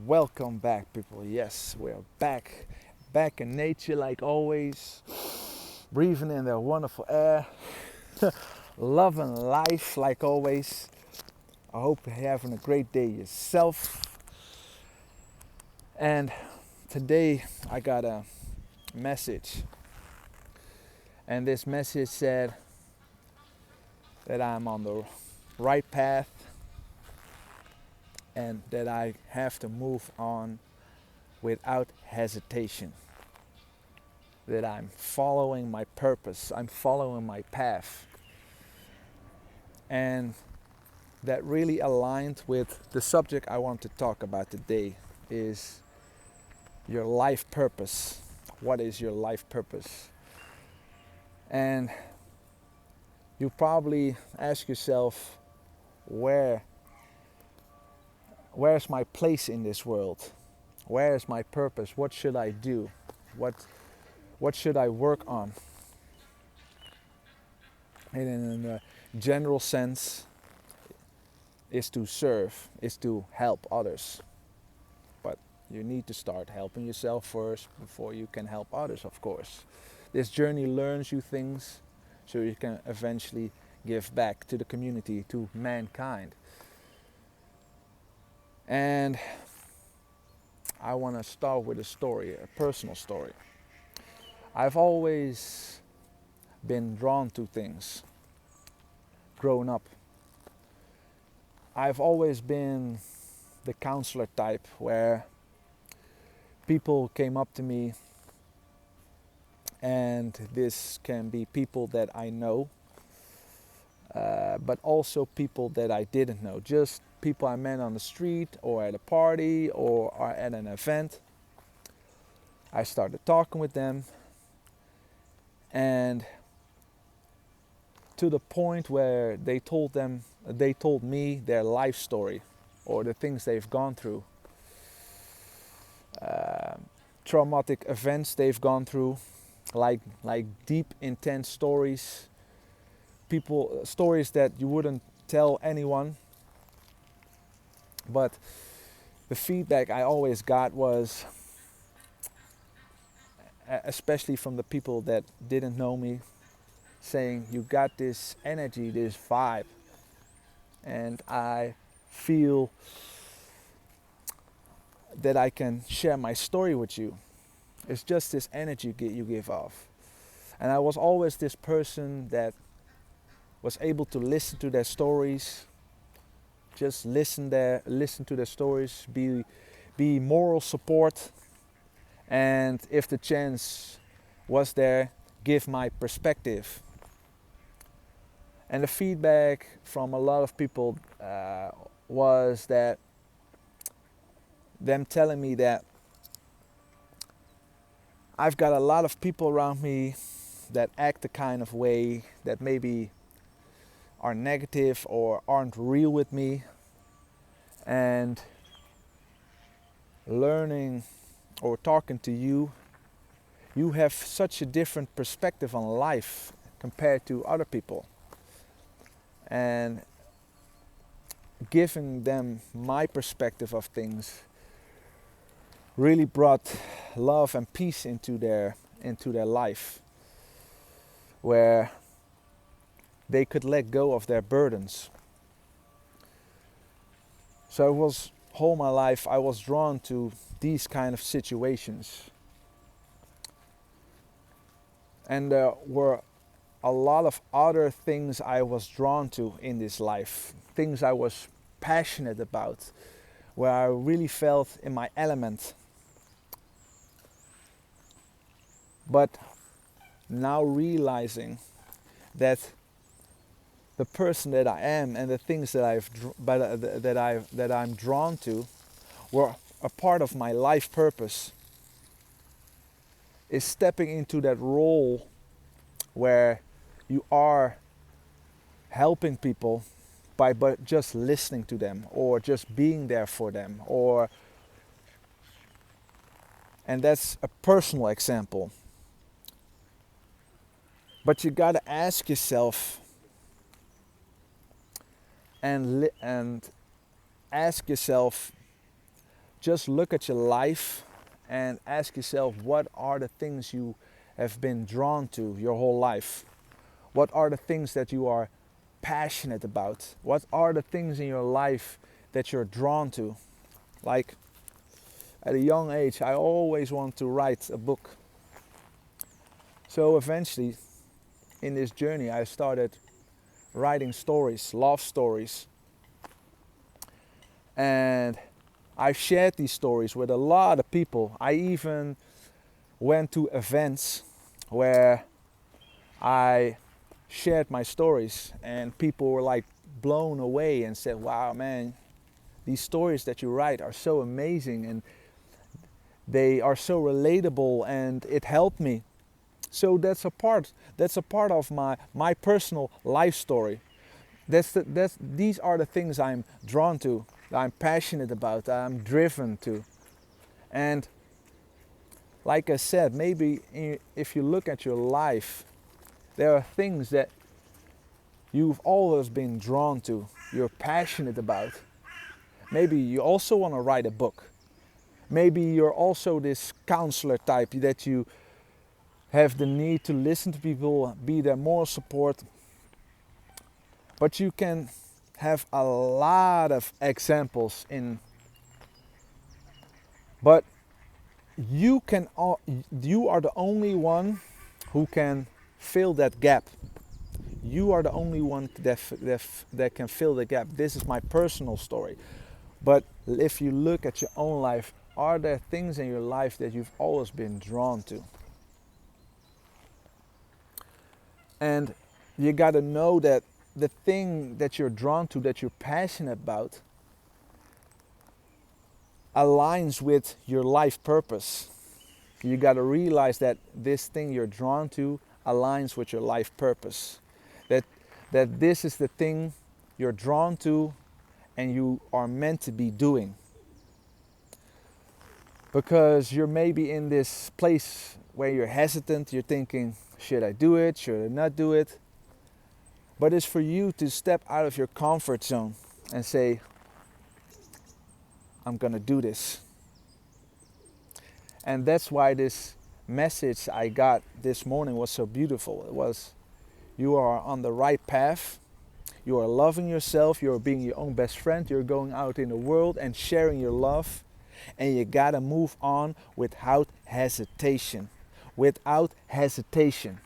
Welcome back, people. Yes, we're back in nature like always, breathing in the wonderful air, loving life like always. I hope you're having a great day yourself. And today I got a message, and this message said that I'm on the right path and that I have to move on without hesitation. That I'm following my purpose, I'm following my path. And that really aligned with the subject I want to talk about today is your life purpose. What is your life purpose? And you probably ask yourself, where's my place in this world? Where is my purpose? What should I do? What should I work on? And in a general sense, is to serve, is to help others. But you need to start helping yourself first before you can help others, of course. This journey learns you things so you can eventually give back to the community, to mankind. And I want to start with a story, a personal story. I've always been drawn to things growing up. I've always been the counselor type where people came up to me, and this can be people that I know, but also people that I didn't know, just people I met on the street or at a party or at an event. I started talking with them, and to the point where they told me their life story or the things they've gone through, traumatic events they've gone through, like deep, intense stories, stories that you wouldn't tell anyone. But the feedback I always got was, especially from the people that didn't know me, saying, you got this energy, this vibe, and I feel that I can share my story with you. It's just this energy you give off. And I was always this person that was able to listen to their stories, just listen to their stories, be moral support, and if the chance was there, give my perspective. And the feedback from a lot of people was that them telling me that I've got a lot of people around me that act the kind of way that maybe are negative or aren't real with me, and learning or talking to you, you have such a different perspective on life compared to other people. And giving them my perspective of things really brought love and peace into their life, where they could let go of their burdens. So it was all my life I was drawn to these kind of situations. And there were a lot of other things I was drawn to in this life, things I was passionate about, where I really felt in my element. But now realizing that the person that I am and the things that I'm drawn to were a part of my life purpose, is stepping into that role where you are helping people by just listening to them or just being there for them, and that's a personal example. But you got to ask yourself and ask yourself, just look at your life and ask yourself, what are the things you have been drawn to your whole life? What are the things that you are passionate about? What are the things in your life that you're drawn to? Like at a young age, I always want to write a book. So eventually, in this journey, I started writing stories, love stories. And I've shared these stories with a lot of people. I even went to events where I shared my stories and people were like blown away and said, wow, man, these stories that you write are so amazing and they are so relatable and it helped me. So that's a part of my personal life story. These are the things I'm drawn to, that I'm passionate about, that I'm driven to. And like I said, maybe if you look at your life, there are things that you've always been drawn to, you're passionate about. Maybe you also want to write a book. Maybe you're also this counselor type that you have the need to listen to people, be their moral support. But you can have a lot of examples in. But you are the only one who can fill that gap. You are the only one that can fill the gap. This is my personal story. But if you look at your own life, are there things in your life that you've always been drawn to? And you got to know that the thing that you're drawn to, that you're passionate about, aligns with your life purpose. You got to realize that this thing you're drawn to aligns with your life purpose. That this is the thing you're drawn to and you are meant to be doing. Because you're maybe in this place where you're hesitant, you're thinking, should I do it, should I not do it? But it's for you to step out of your comfort zone and say, I'm gonna do this. And that's why this message I got this morning was so beautiful. It was, you are on the right path. You are loving yourself. You are being your own best friend. You're going out in the world and sharing your love. And you gotta move on without hesitation. Without hesitation.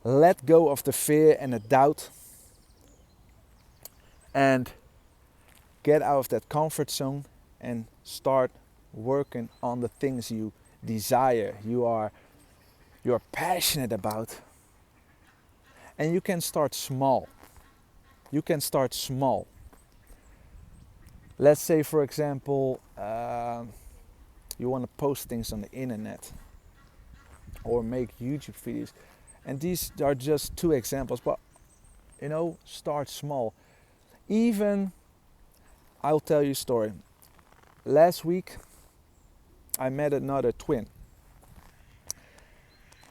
Let go of the fear and the doubt. And get out of that comfort zone and start working on the things you desire, you're passionate about. And you can start small. You can start small. Let's say, for example, you want to post things on the internet or make YouTube videos. And these are just two examples, but start small. Even, I'll tell you a story. Last week, I met another twin.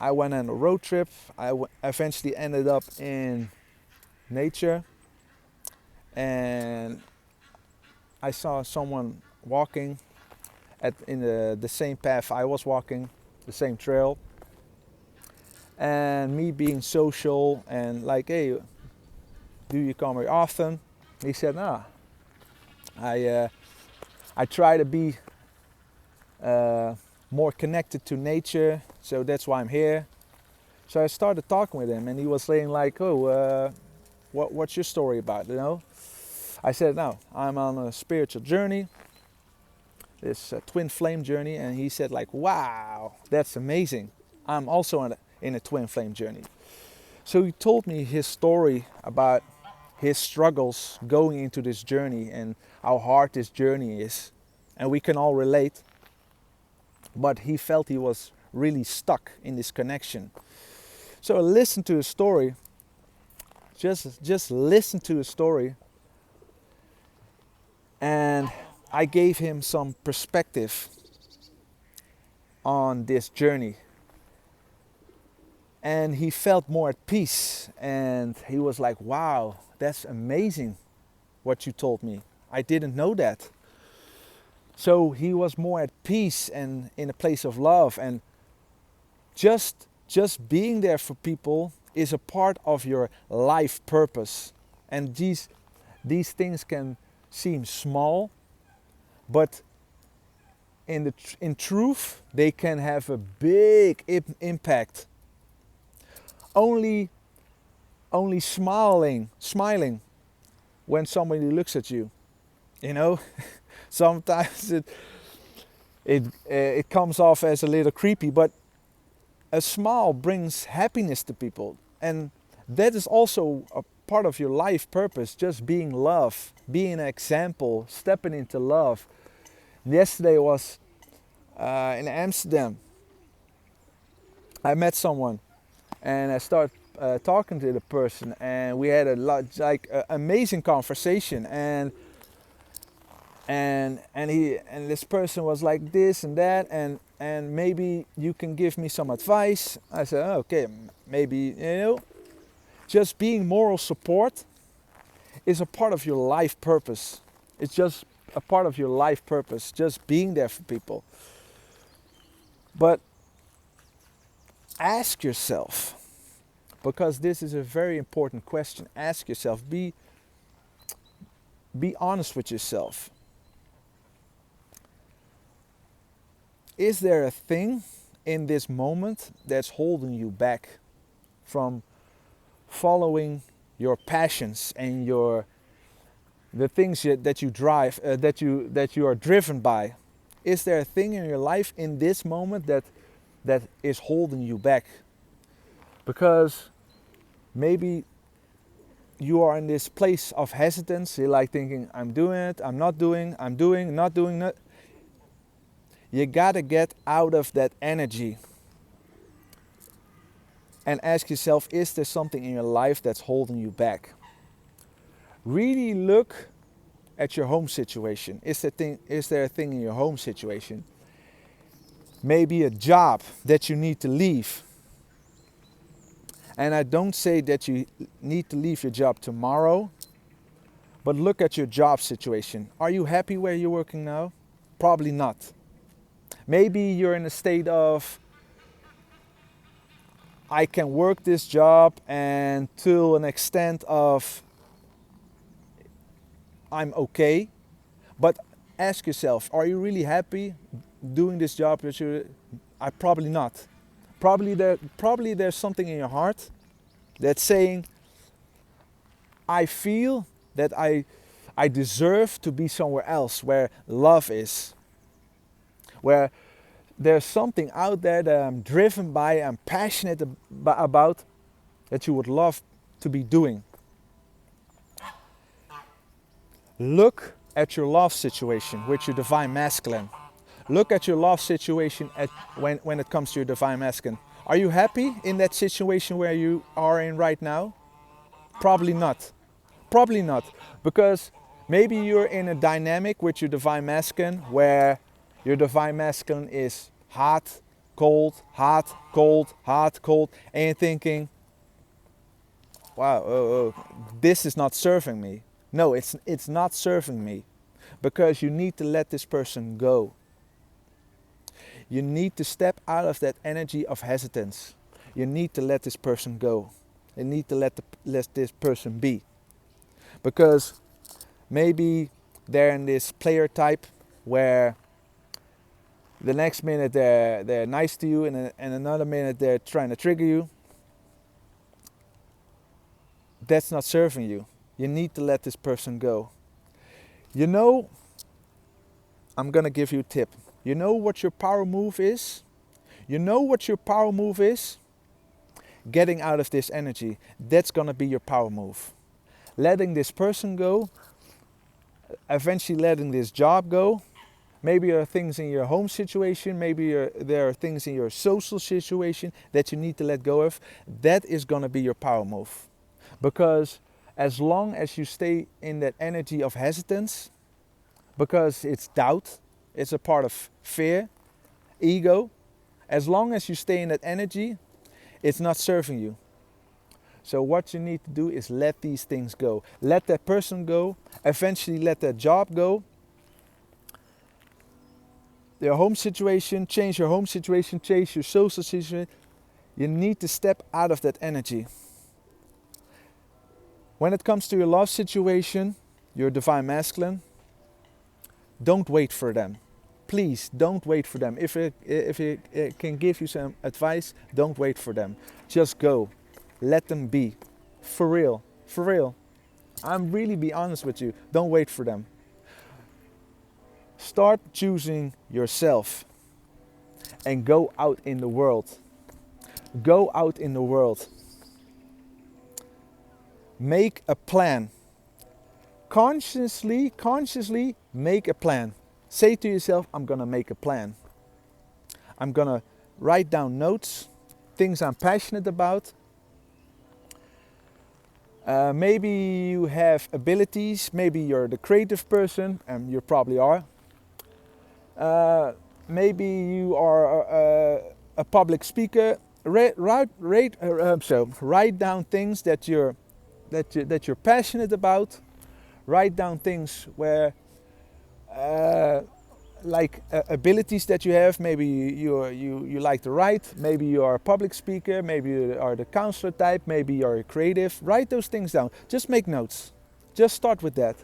I went on a road trip. I eventually ended up in nature. And I saw someone walking in the same path I was walking, the same trail. And me being social and like, hey, do you come here often? He said, nah. I try to be more connected to nature, so that's why I'm here. So I started talking with him, and he was saying like, oh, what's your story about, I said, no, I'm on a spiritual journey, this twin flame journey, and he said like, wow, that's amazing. I'm also in a twin flame journey. So he told me his story about his struggles going into this journey and how hard this journey is. And we can all relate. But he felt he was really stuck in this connection. So I listened to his story. Just listen to his story. And I gave him some perspective on this journey. And he felt more at peace. And he was like, wow, that's amazing what you told me. I didn't know that. So he was more at peace and in a place of love. And just being there for people is a part of your life purpose. And these things can seem small, but in truth, they can have a big impact. Only smiling when somebody looks at you, you know. Sometimes it comes off as a little creepy, but a smile brings happiness to people, and that is also a part of your life purpose. Just being love, being an example, stepping into love. Yesterday was in Amsterdam. I met someone, and I started talking to the person, and we had a lot, like amazing conversation. And this person was like this and that, and maybe you can give me some advice. I said, oh, okay, maybe, just being moral support is a part of your life purpose. It's just a part of your life purpose, just being there for people. But ask yourself, because this is a very important question. Ask yourself, be honest with yourself. Is there a thing in this moment that's holding you back from following your passions and the things that you drive, that you are driven by? Is there a thing in your life in this moment that is holding you back? Because maybe you are in this place of hesitancy, like thinking, I'm doing it, I'm not doing, I'm doing, not doing, not. You gotta get out of that energy and ask yourself, is there something in your life that's holding you back? Really look at your home situation. Is there a thing in your home situation? Maybe a job that you need to leave. And I don't say that you need to leave your job tomorrow, but look at your job situation. Are you happy where you're working now? Probably not. Maybe you're in a state of, I can work this job and to an extent of I'm okay. But ask yourself, are you really happy doing this job that I probably not. Probably there's something in your heart that's saying, I feel that I deserve to be somewhere else where love is. Where there's something out there that I'm driven by, I'm passionate about, that you would love to be doing. Look at your love situation with your divine masculine. Look at your love situation when it comes to your divine masculine. Are you happy in that situation where you are in right now? Probably not. Probably not. Because maybe you're in a dynamic with your divine masculine where your divine masculine is hot, cold, hot, cold, hot, cold, and you're thinking, wow, this is not serving me. No, it's not serving me, because you need to let this person go. You need to step out of that energy of hesitance. You need to let this person go. You need to let this person be. Because maybe they're in this player type where the next minute they're nice to you and another minute they're trying to trigger you. That's not serving you. You need to let this person go. You know, I'm gonna give you a tip. You know what your power move is? You know what your power move is? Getting out of this energy. That's gonna be your power move. Letting this person go, eventually letting this job go. Maybe there are things in your home situation, maybe there are things in your social situation that you need to let go of. That is gonna be your power move. Because as long as you stay in that energy of hesitance, because it's doubt, it's a part of fear, ego. As long as you stay in that energy, it's not serving you. So what you need to do is let these things go. Let that person go. Eventually let that job go. Your home situation, change your home situation, change your social situation. You need to step out of that energy. When it comes to your love situation, your divine masculine, don't wait for them. Please don't wait for them. If it can give you some advice, don't wait for them. Just go. Let them be. For real. For real. I'm really be honest with you. Don't wait for them. Start choosing yourself and go out in the world. Go out in the world. Make a plan. Consciously make a plan. Say to yourself, I'm gonna make a plan. I'm gonna write down notes, things I'm passionate about. Maybe you have abilities, maybe you're the creative person, and you probably are. Maybe you are a public speaker. Write down things that you're passionate about. Write down things where, abilities that you have. Maybe you like to write. Maybe you are a public speaker. Maybe you are the counselor type. Maybe you are a creative. Write those things down. Just make notes. Just start with that.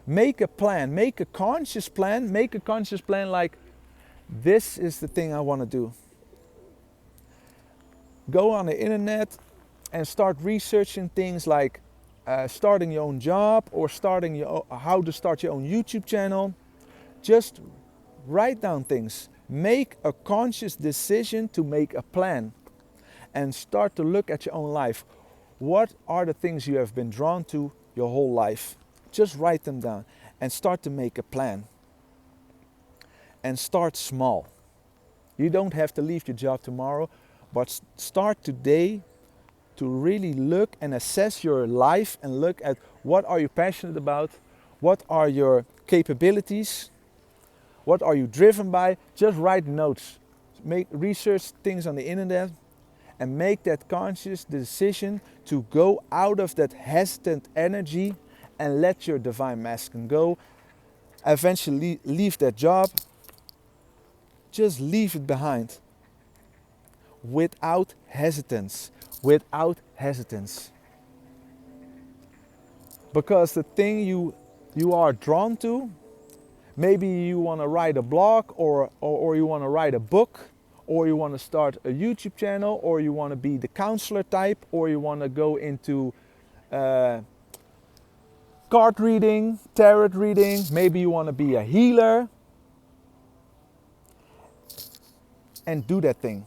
Make a plan. Make a conscious plan. Make a conscious plan like, this is the thing I want to do. Go on the internet and start researching things like starting your own job or how to start your own YouTube channel. Just write down things. Make a conscious decision to make a plan and start to look at your own life. What are the things you have been drawn to your whole life? Just write them down and start to make a plan. And start small. You don't have to leave your job tomorrow, but start today to really look and assess your life and look at what are you passionate about, what are your capabilities, what are you driven by. Just write notes, research things on the internet and make that conscious decision to go out of that hesitant energy and let your divine masculine go. Eventually leave that job. Just leave it behind without hesitance. Without hesitance. Because the thing you are drawn to, maybe you want to write a blog or you want to write a book, or you want to start a YouTube channel, or you want to be the counselor type, or you want to go into card reading, tarot reading, maybe you want to be a healer. And do that thing.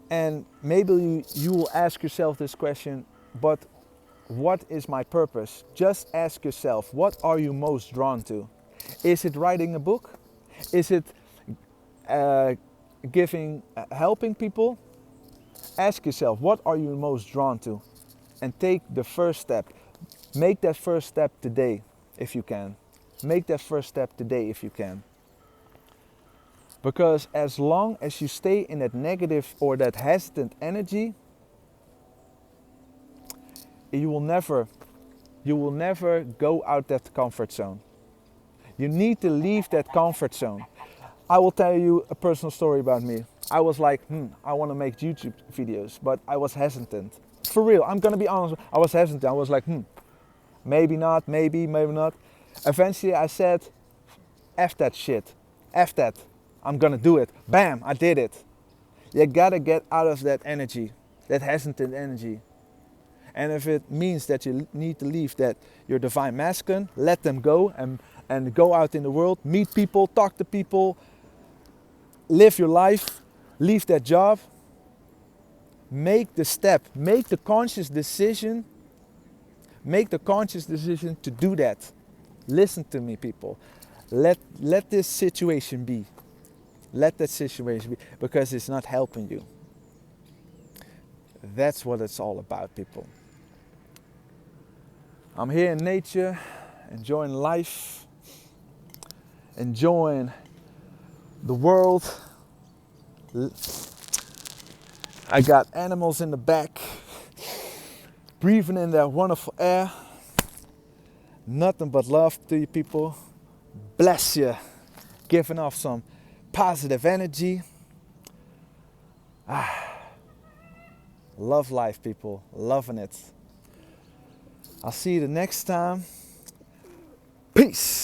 And maybe you will ask yourself this question, but what is my purpose? Just ask yourself, what are you most drawn to? Is it writing a book? Is it helping people? Ask yourself, what are you most drawn to? And take the first step. Make that first step today, if you can. Make that first step today, if you can. Because as long as you stay in that negative or that hesitant energy, you will never go out that comfort zone. You need to leave that comfort zone. I will tell you a personal story about me. I was like, I want to make YouTube videos, but I was hesitant. For real, I'm gonna be honest, I was hesitant. I was like, maybe not, maybe not. Eventually I said, F that shit, F that. I'm gonna do it. Bam, I did it. You gotta get out of that energy, that hesitant energy. And if it means that you need to leave that your divine masculine, let them go and go out in the world, meet people, talk to people, live your life, leave that job. Make the step, make the conscious decision to do that. Listen to me, people. Let this situation be. Let that situation be, because it's not helping you. That's what it's all about, people. I'm here in nature, enjoying life, enjoying the world, I got animals in the back, breathing in that wonderful air. Nothing but love to you people. Bless you. Giving off some positive energy. Love life, people. Loving it. I'll see you the next time. Peace.